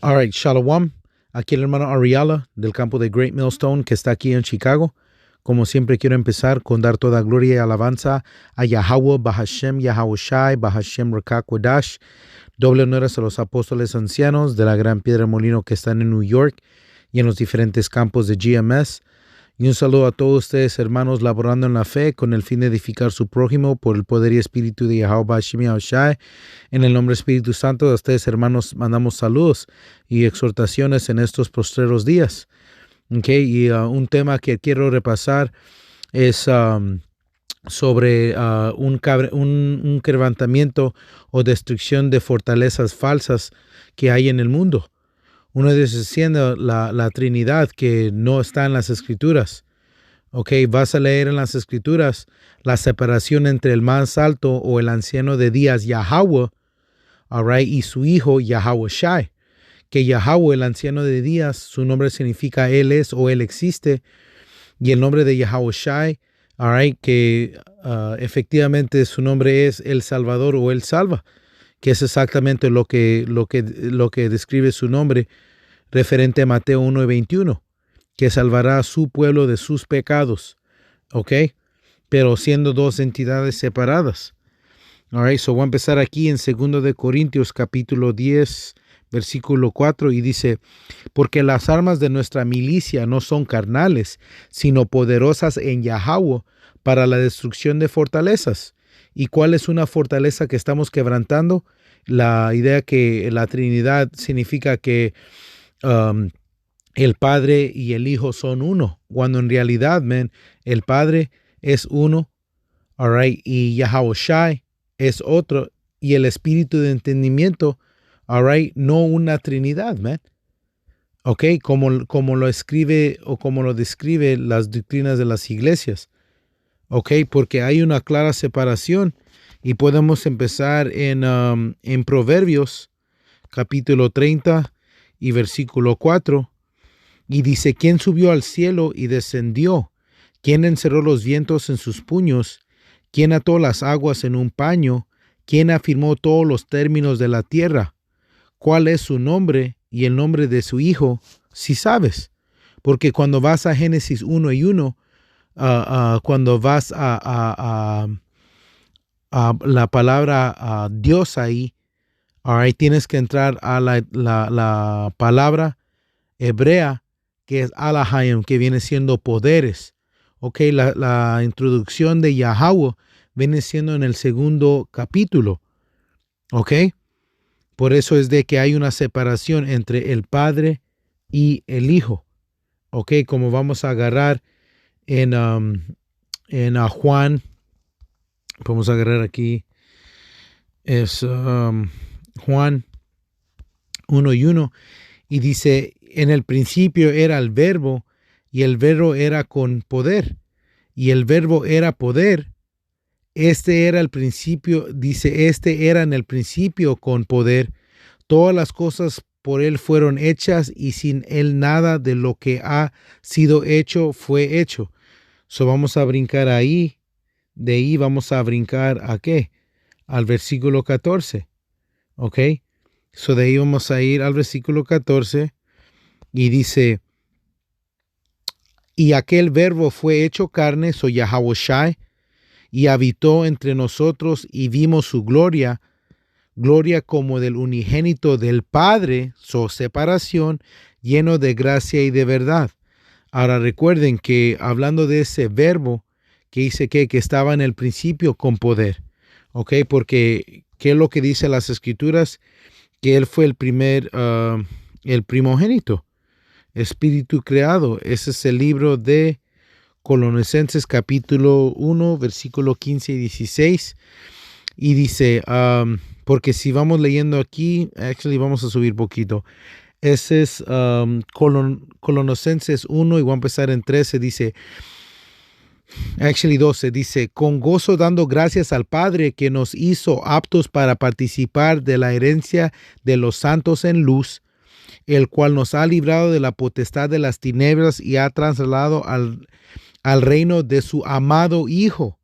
All right, Shalom. Aquí el hermano Ariala del campo de Great Millstone que está aquí en Chicago. Como siempre quiero empezar con dar toda gloria y alabanza a Yahweh, Bahashem, Yahweh Shai, Bahashem Rekakwadash. Doble honores a los apóstoles ancianos de la gran piedra molino que están en New York y en los diferentes campos de GMS. Y un saludo a todos ustedes, hermanos, laborando en la fe con el fin de edificar su prójimo por el poder y espíritu de Yahweh Bahashem Yahweh Shai. En el nombre del Espíritu Santo, a ustedes, hermanos, mandamos saludos y exhortaciones en estos postreros días. Okay, y un tema que quiero repasar es sobre un quebrantamiento o destrucción de fortalezas falsas que hay en el mundo. Uno de ellos siendo la Trinidad, que no está en las Escrituras. Okay, vas a leer en las Escrituras la separación entre el más alto o el anciano de días, Yahweh, all right, y su hijo, Yahweh Shai. Que Yahweh, el anciano de días, su nombre significa Él es o Él existe, y el nombre de Yahweh Shai, all right, que efectivamente su nombre es El Salvador o Él salva, que es exactamente lo que describe su nombre referente a Mateo 1:21, que salvará a su pueblo de sus pecados, ¿ok? Pero siendo dos entidades separadas. All right, so voy a empezar aquí en 2 de Corintios capítulo 10, versículo 4, y dice, porque las armas de nuestra milicia no son carnales, sino poderosas en Yahweh para la destrucción de fortalezas. ¿Y cuál es una fortaleza que estamos quebrantando? La idea que la Trinidad significa que el Padre y el Hijo son uno, cuando en realidad, el Padre es uno, all right, y Yahweh Shai es otro, y el Espíritu de entendimiento, all right, no una Trinidad, ok, como lo escribe o como lo describe las doctrinas de las iglesias, ok, porque hay una clara separación. Y podemos empezar en Proverbios, capítulo 30 y versículo 4. Y dice, ¿quién subió al cielo y descendió? ¿Quién encerró los vientos en sus puños? ¿Quién ató las aguas en un paño? ¿Quién afirmó todos los términos de la tierra? ¿Cuál es su nombre y el nombre de su hijo? Si sabes. Porque cuando vas a Génesis 1:1, cuando vas a la palabra Dios ahí, all right, tienes que entrar a la palabra hebrea que es Alahayim, que viene siendo poderes. Ok, la introducción de Yahweh viene siendo en el 2 capítulo. Ok, por eso es de que hay una separación entre el Padre y el Hijo. Ok, como vamos a agarrar en Juan. Podemos agarrar aquí, es Juan 1:1, y dice, en el principio era el verbo, y el verbo era con poder, y el verbo era poder. Este era el principio, dice, este era en el principio con poder. Todas las cosas por él fueron hechas, y sin él nada de lo que ha sido hecho fue hecho. So vamos a brincar ahí. De ahí vamos a brincar ¿a qué? Al versículo 14. ¿Ok? So de ahí vamos a ir al versículo 14 y dice, y aquel verbo fue hecho carne, so Yahweh Shai, y habitó entre nosotros y vimos su gloria, gloria como del unigénito del Padre, so separación, lleno de gracia y de verdad. Ahora recuerden que hablando de ese verbo, que dice que estaba en el principio con poder, ¿ok? Porque, ¿qué es lo que dice las Escrituras? Que Él fue el primogénito, espíritu creado. Ese es el libro de Colosenses capítulo 1, versículo 15 y 16. Y dice, porque si vamos leyendo aquí, vamos a subir poquito. Ese es Colosenses 1 y voy a empezar en 13, dice, 12, dice, con gozo dando gracias al Padre que nos hizo aptos para participar de la herencia de los santos en luz, el cual nos ha librado de la potestad de las tinieblas y ha trasladado al reino de su amado Hijo,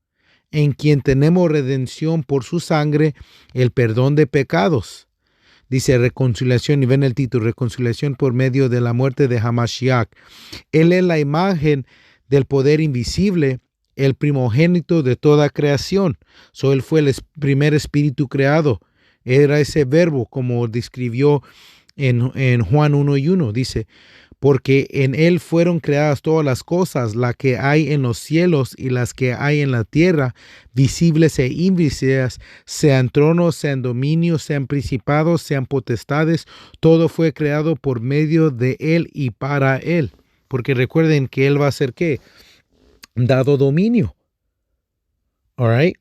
en quien tenemos redención por su sangre, el perdón de pecados. Dice reconciliación, y ven el título, reconciliación por medio de la muerte de Hamashiach. Él es la imagen del poder invisible, el primogénito de toda creación. Él fue el primer espíritu creado. Era ese verbo, como describió en Juan 1:1. Dice, porque en él fueron creadas todas las cosas, las que hay en los cielos y las que hay en la tierra, visibles e invisibles, sean tronos, sean dominios, sean principados, sean potestades, todo fue creado por medio de él y para él. Porque recuerden que él va a ser ¿qué? Dado dominio. All right.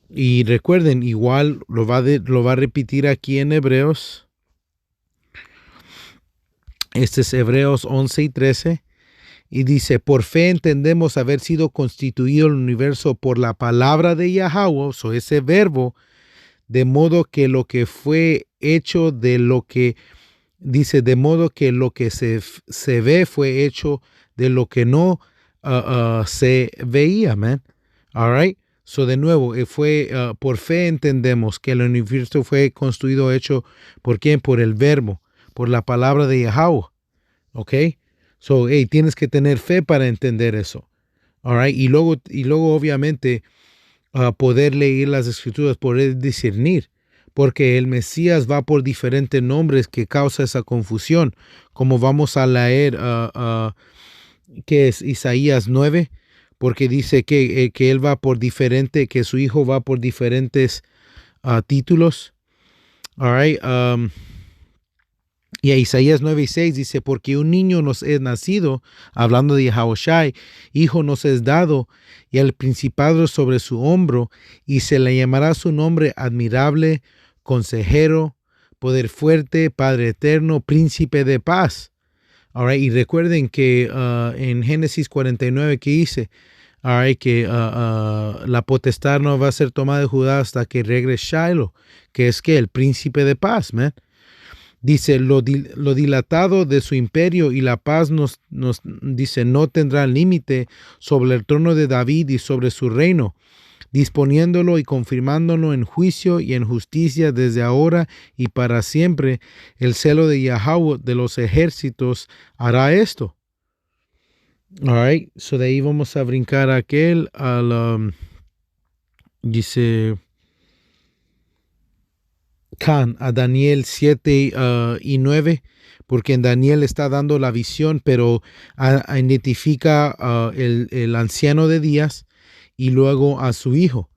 Y recuerden, igual lo va a repetir aquí en Hebreos. Este es Hebreos 11:13. Y dice, por fe entendemos haber sido constituido el universo por la palabra de Yahweh, ese verbo, de modo que lo que fue hecho de lo que, dice, de modo que lo que se ve fue hecho de lo que no se veía, man. All right. De nuevo, por fe entendemos que el universo fue construido, hecho, ¿por quién? Por el verbo, por la palabra de Yahweh. ¿Ok? Tienes que tener fe para entender eso. All right. Y luego obviamente, poder leer las escrituras, poder discernir, porque el Mesías va por diferentes nombres que causa esa confusión, como vamos a leer, que es Isaías 9, porque dice que él va por diferente, que su hijo va por diferentes títulos. All right. Y a Isaías 9:6 dice, porque un niño nos es nacido, hablando de Yahushai, hijo nos es dado, y el principado sobre su hombro, y se le llamará su nombre admirable, consejero, poder fuerte, Padre eterno, príncipe de paz. All right, y recuerden que en Génesis 49 que dice, all right, que la potestad no va a ser tomada de Judá hasta que regrese Shiloh, que es que el príncipe de paz, man. Dice, lo dilatado de su imperio y la paz nos dice, no tendrá límite sobre el trono de David y sobre su reino, disponiéndolo y confirmándolo en juicio y en justicia desde ahora y para siempre. El celo de Yahweh de los ejércitos hará esto. All right, de ahí vamos a brincar dice a Daniel 7 y 9, porque en Daniel está dando la visión, pero identifica el anciano de días y luego a su hijo.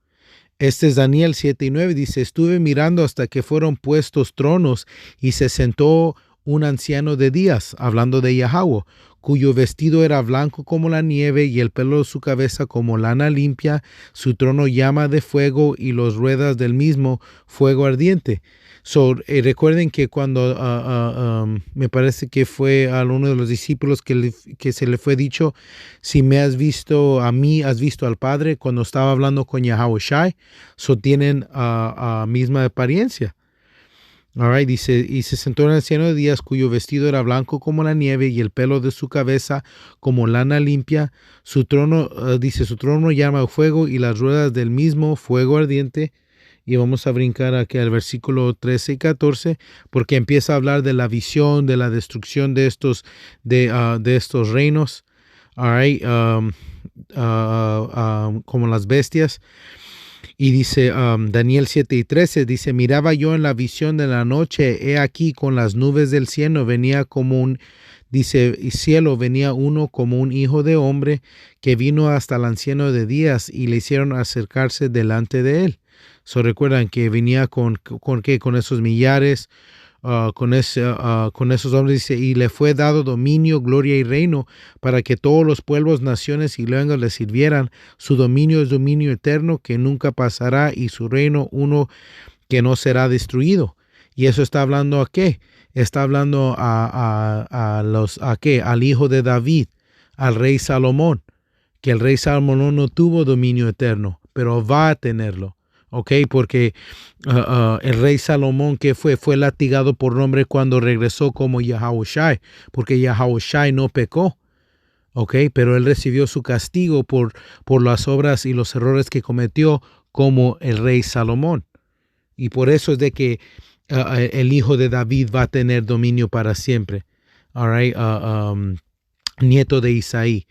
Este es Daniel 7:9, dice, estuve mirando hasta que fueron puestos tronos y se sentó un anciano de días, hablando de Yahweh, cuyo vestido era blanco como la nieve y el pelo de su cabeza como lana limpia, su trono llama de fuego y las ruedas del mismo fuego ardiente. Recuerden que cuando me parece que fue a uno de los discípulos que se le fue dicho, si me has visto a mí, has visto al Padre, cuando estaba hablando con Yahushai, tienen misma apariencia. All right, dice, y se sentó un anciano de días cuyo vestido era blanco como la nieve y el pelo de su cabeza como lana limpia. Su trono, su trono llama fuego y las ruedas del mismo fuego ardiente. Y vamos a brincar aquí al versículo 13 y 14, porque empieza a hablar de la visión, de la destrucción de estos reinos, all right, como las bestias. Y dice Daniel 7:13, dice, miraba yo en la visión de la noche, he aquí con las nubes del cielo venía venía uno como un hijo de hombre que vino hasta el anciano de días y le hicieron acercarse delante de él. Recuerdan que venía con esos millares, con esos hombres, dice, y le fue dado dominio, gloria y reino para que todos los pueblos, naciones y lenguas le sirvieran. Su dominio es dominio eterno que nunca pasará y su reino uno que no será destruido. Y eso está hablando ¿a qué? Está hablando ¿a qué? Al hijo de David, al rey Salomón, que el rey Salomón no tuvo dominio eterno, pero va a tenerlo. Ok, porque el rey Salomón, ¿qué fue? Fue latigado por nombre cuando regresó como Yahushai, porque Yahushai no pecó. Ok, pero él recibió su castigo por las obras y los errores que cometió como el rey Salomón. Y por eso es de que el hijo de David va a tener dominio para siempre. All right, nieto de Isaí.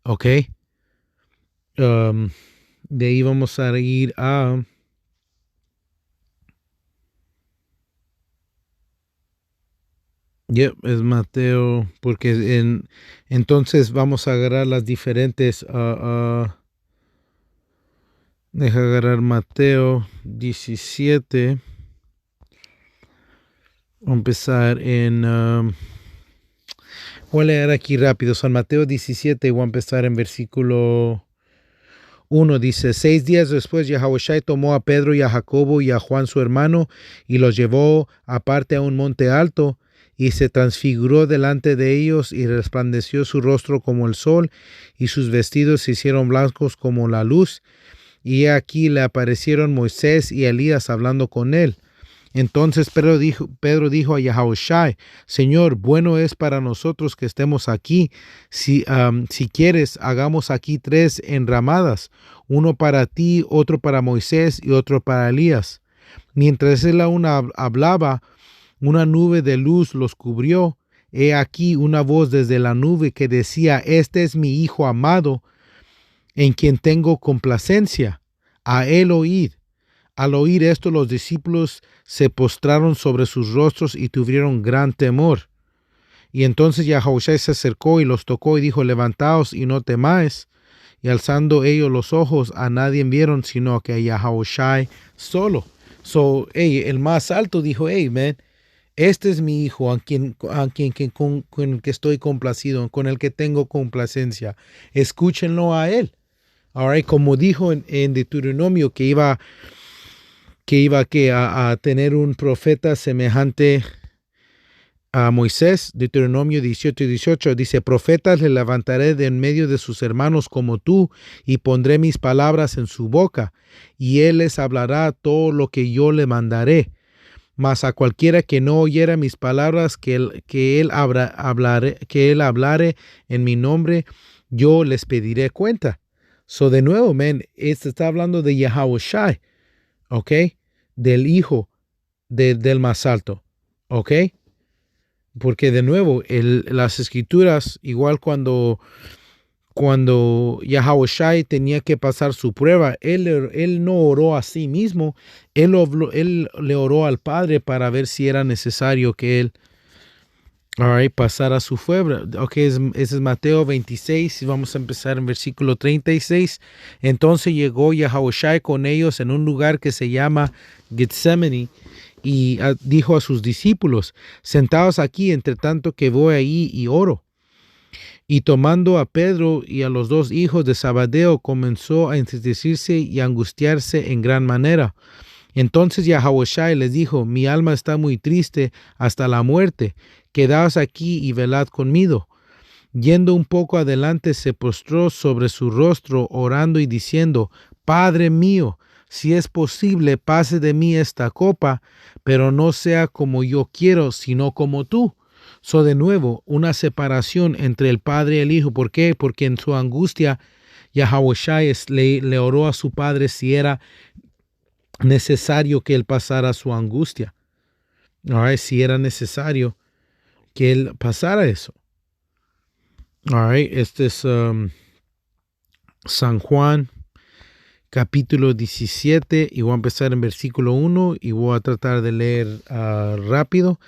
Ok. De ahí vamos a ir a... Yep, es Mateo, porque entonces vamos a agarrar las diferentes... deja agarrar Mateo 17. Vamos a empezar en... voy a leer aquí rápido. San Mateo 17, voy a empezar en versículo 1. Dice, 6 días después, Yahawashi tomó a Pedro y a Jacobo y a Juan su hermano y los llevó aparte a un monte alto y se transfiguró delante de ellos y resplandeció su rostro como el sol y sus vestidos se hicieron blancos como la luz. Y aquí le aparecieron Moisés y Elías hablando con él. Entonces Pedro dijo a Yahawashi, Señor, bueno es para nosotros que estemos aquí. Si quieres, hagamos aquí 3 enramadas, uno para ti, otro para Moisés y otro para Elías. Mientras él aún hablaba, una nube de luz los cubrió. He aquí una voz desde la nube que decía, este es mi Hijo amado, en quien tengo complacencia. A él oíd. Al oír esto, los discípulos se postraron sobre sus rostros y tuvieron gran temor. Y entonces Yahawashi se acercó y los tocó y dijo, levantaos y no temáis. Y alzando ellos los ojos, a nadie vieron sino que a Yahawashi solo. So, el más alto dijo, man, este es mi hijo con el que estoy complacido, con el que tengo complacencia. Escúchenlo a él. All right, como dijo en Deuteronomio que iba a tener un profeta semejante a Moisés. Deuteronomio 18:18 dice, profetas le levantaré de en medio de sus hermanos como tú, y pondré mis palabras en su boca, y él les hablará todo lo que yo le mandaré. Mas a cualquiera que no oyera mis palabras, que él hablare en mi nombre, yo les pediré cuenta. So, de nuevo, este está hablando de Yahawashi, ¿ok? Del Hijo del más alto, ¿ok? Porque de nuevo, las escrituras, igual cuando Yahawashi tenía que pasar su prueba, él no oró a sí mismo, él le oró al Padre para ver si era necesario que él pasara su prueba. Ok, ese es Mateo 26, y vamos a empezar en versículo 36. Entonces llegó Yahawashi con ellos en un lugar que se llama Getsemaní, y dijo a sus discípulos, sentaos aquí entre tanto que voy ahí y oro. Y tomando a Pedro y a los 2 hijos de Zebedeo, comenzó a entristecerse y a angustiarse en gran manera. Entonces Yahawashi les dijo, mi alma está muy triste hasta la muerte, quedaos aquí y velad conmigo. Yendo un poco adelante, se postró sobre su rostro, orando y diciendo, Padre mío, si es posible, pase de mí esta copa, pero no sea como yo quiero, sino como tú. So, de nuevo, una separación entre el Padre y el Hijo. ¿Por qué? Porque en su angustia, Yahawashi le oró a su Padre si era necesario que él pasara su angustia. Si era necesario que él pasara eso. Este es San Juan, capítulo 17, y voy a empezar en versículo 1 y voy a tratar de leer rápido.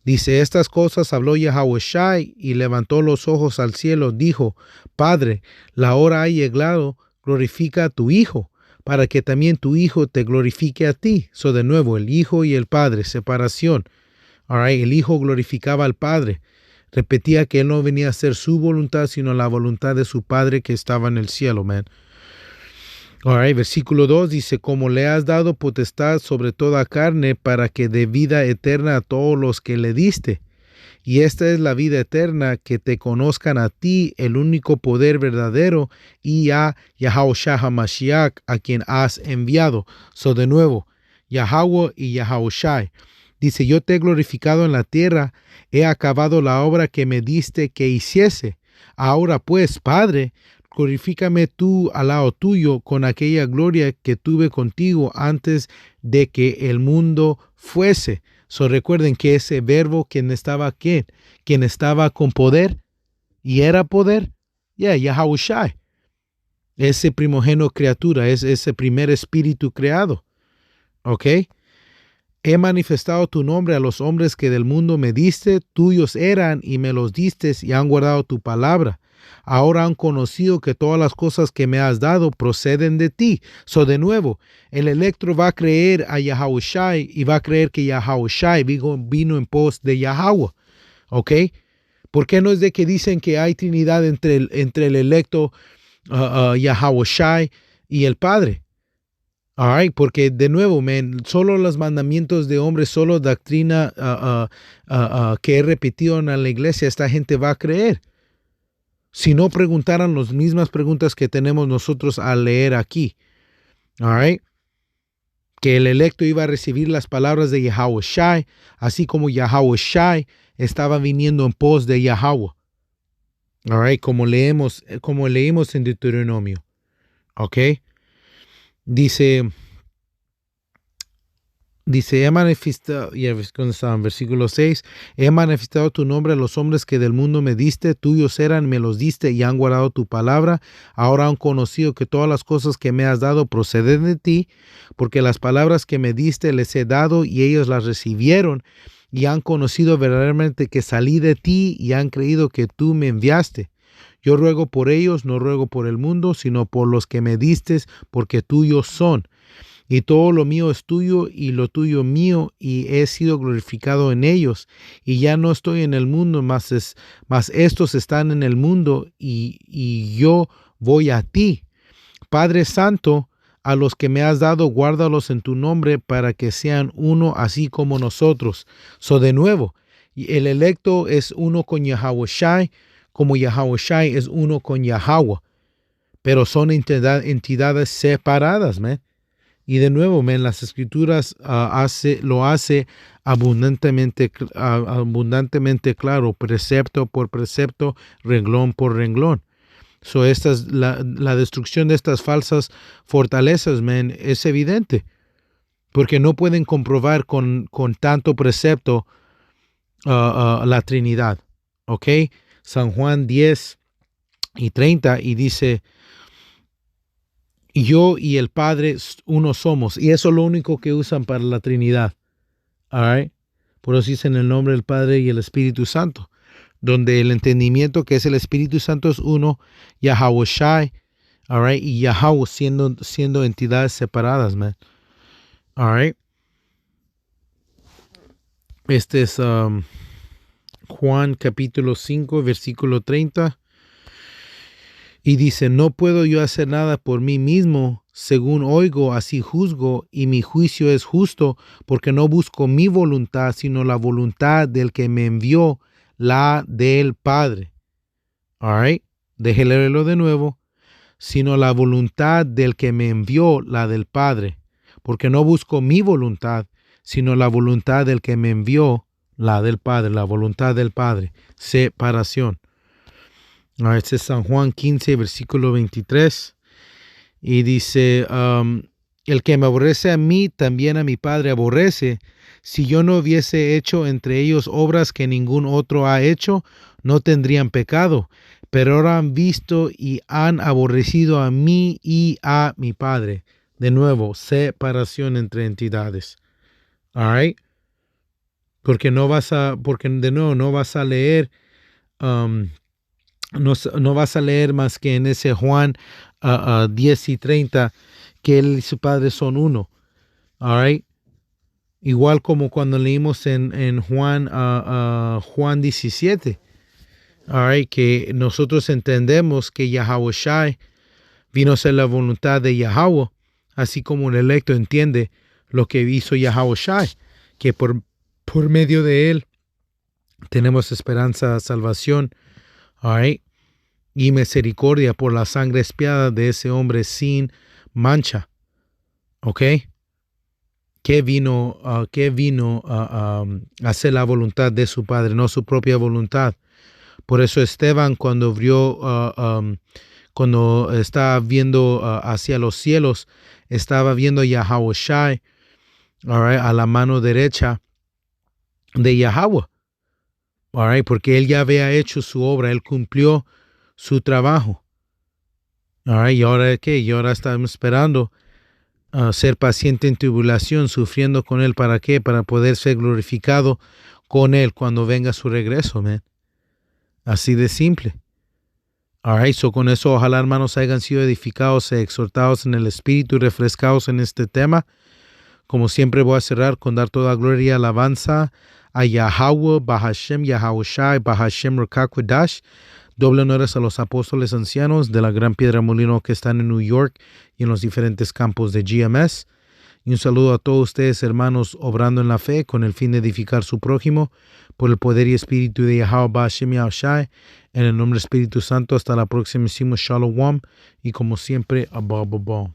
Dice, estas cosas habló Yahawashi y levantó los ojos al cielo, dijo, Padre, la hora ha llegado, glorifica a tu Hijo, para que también tu Hijo te glorifique a ti. So, de nuevo, el Hijo y el Padre, separación. El Hijo glorificaba al Padre. Repetía que él no venía a hacer su voluntad, sino la voluntad de su Padre que estaba en el cielo, Versículo 2 dice, como le has dado potestad sobre toda carne para que dé vida eterna a todos los que le diste. Y esta es la vida eterna, que te conozcan a ti, el único poder verdadero, y a Yahawashi HaMashiach, a quien has enviado. So, de nuevo, Yahweh y Yahawashi. Dice, yo te he glorificado en la tierra, he acabado la obra que me diste que hiciese. Ahora pues, Padre, glorifícame tú al lado tuyo con aquella gloria que tuve contigo antes de que el mundo fuese. Recuerden que ese verbo, quien estaba con poder y era poder, Yahawashi, ese primogénito criatura, es ese primer espíritu creado. ¿Ok? He manifestado tu nombre a los hombres que del mundo me diste, tuyos eran y me los diste y han guardado tu palabra. Ahora han conocido que todas las cosas que me has dado proceden de ti. De nuevo, el electo va a creer a Yahawashi y va a creer que Yahawashi vino en pos de Yahweh. ¿Ok? ¿Por qué no es de que dicen que hay trinidad entre el electo Yahawashi y el Padre? All right, porque de nuevo, solo los mandamientos de hombres, solo doctrina que he repetido en la iglesia, esta gente va a creer. Si no preguntaran las mismas preguntas que tenemos nosotros al leer aquí. All right, que el electo iba a recibir las palabras de Yahawashi, así como Yahawashi estaba viniendo en pos de Yahweh. All right, como leímos en Deuteronomio. Ok. Dice, he manifestado, en versículo 6, he manifestado tu nombre a los hombres que del mundo me diste, tuyos eran, me los diste y han guardado tu palabra. Ahora han conocido que todas las cosas que me has dado proceden de ti, porque las palabras que me diste les he dado y ellos las recibieron y han conocido verdaderamente que salí de ti y han creído que tú me enviaste. Yo ruego por ellos, no ruego por el mundo, sino por los que me distes, porque tuyos son. Y todo lo mío es tuyo y lo tuyo mío, y he sido glorificado en ellos. Y ya no estoy en el mundo, mas estos están en el mundo, y yo voy a ti. Padre Santo, a los que me has dado, guárdalos en tu nombre, para que sean uno así como nosotros. De nuevo, el electo es uno con Yahawashi, como Yahawashi es uno con Yahweh, pero son entidades separadas, man. Y de nuevo, man, las escrituras lo hace abundantemente claro, precepto por precepto, renglón por renglón. Esta es la destrucción de estas falsas fortalezas, man, es evidente, porque no pueden comprobar con tanto precepto la Trinidad. ¿Ok? San Juan 10:30 y dice, yo y el Padre uno somos. Y eso es lo único que usan para la Trinidad. All right? Por eso dicen el nombre del Padre y el Espíritu Santo, donde el entendimiento que es el Espíritu Santo es uno, Yahawashi, all right, y Yahweh siendo entidades separadas, man. All right? Este es Juan capítulo 5, versículo 30. Y dice, no puedo yo hacer nada por mí mismo, según oigo, así juzgo, y mi juicio es justo, porque no busco mi voluntad, sino la voluntad del que me envió, la del Padre. All right, déjele leerlo de nuevo. Sino la voluntad del que me envió, la del Padre, porque no busco mi voluntad, sino la voluntad del que me envió, la del Padre, la voluntad del Padre. Separación. Este es San Juan 15, versículo 23. Y dice, el que me aborrece a mí, también a mi Padre aborrece. Si yo no hubiese hecho entre ellos obras que ningún otro ha hecho, no tendrían pecado. Pero ahora han visto y han aborrecido a mí y a mi Padre. De nuevo, separación entre entidades. All right? Porque de nuevo no vas a leer, no vas a leer más que en ese Juan 10:30 que él y su Padre son uno. All right? Igual como cuando leímos en Juan 17. All right, que nosotros entendemos que Yahawashi vino a ser la voluntad de Yahweh, así como el electo entiende lo que hizo Yahawashi, que por medio de él tenemos esperanza, salvación, all right, y misericordia por la sangre expiada de ese hombre sin mancha. ¿Ok? Que vino a hacer la voluntad de su Padre, no su propia voluntad. Por eso Esteban, cuando vio cuando estaba viendo hacia los cielos, estaba viendo a Yahweh Shai, all right, a la mano derecha de Yahweh, all right, porque él ya había hecho su obra, él cumplió su trabajo. All right, ¿y ahora qué? Y ahora estamos esperando ser paciente en tribulación, sufriendo con él. ¿Para qué? Para poder ser glorificado con él cuando venga su regreso, man. Así de simple. All right, so con eso ojalá, hermanos, hayan sido edificados, exhortados en el espíritu y refrescados en este tema. Como siempre voy a cerrar con dar toda gloria y alabanza a Yahweh, Bahashem, Yahweh Shai, Bahashem Rakakwadash. Doble honores a los apóstoles ancianos de la Gran Piedra Molino que están en New York y en los diferentes campos de GMS. Y un saludo a todos ustedes, hermanos, obrando en la fe con el fin de edificar su prójimo por el poder y espíritu de Yahweh Bahashem Yahweh Shai. En el nombre del Espíritu Santo, hasta la próxima. Shalom. Y como siempre, above.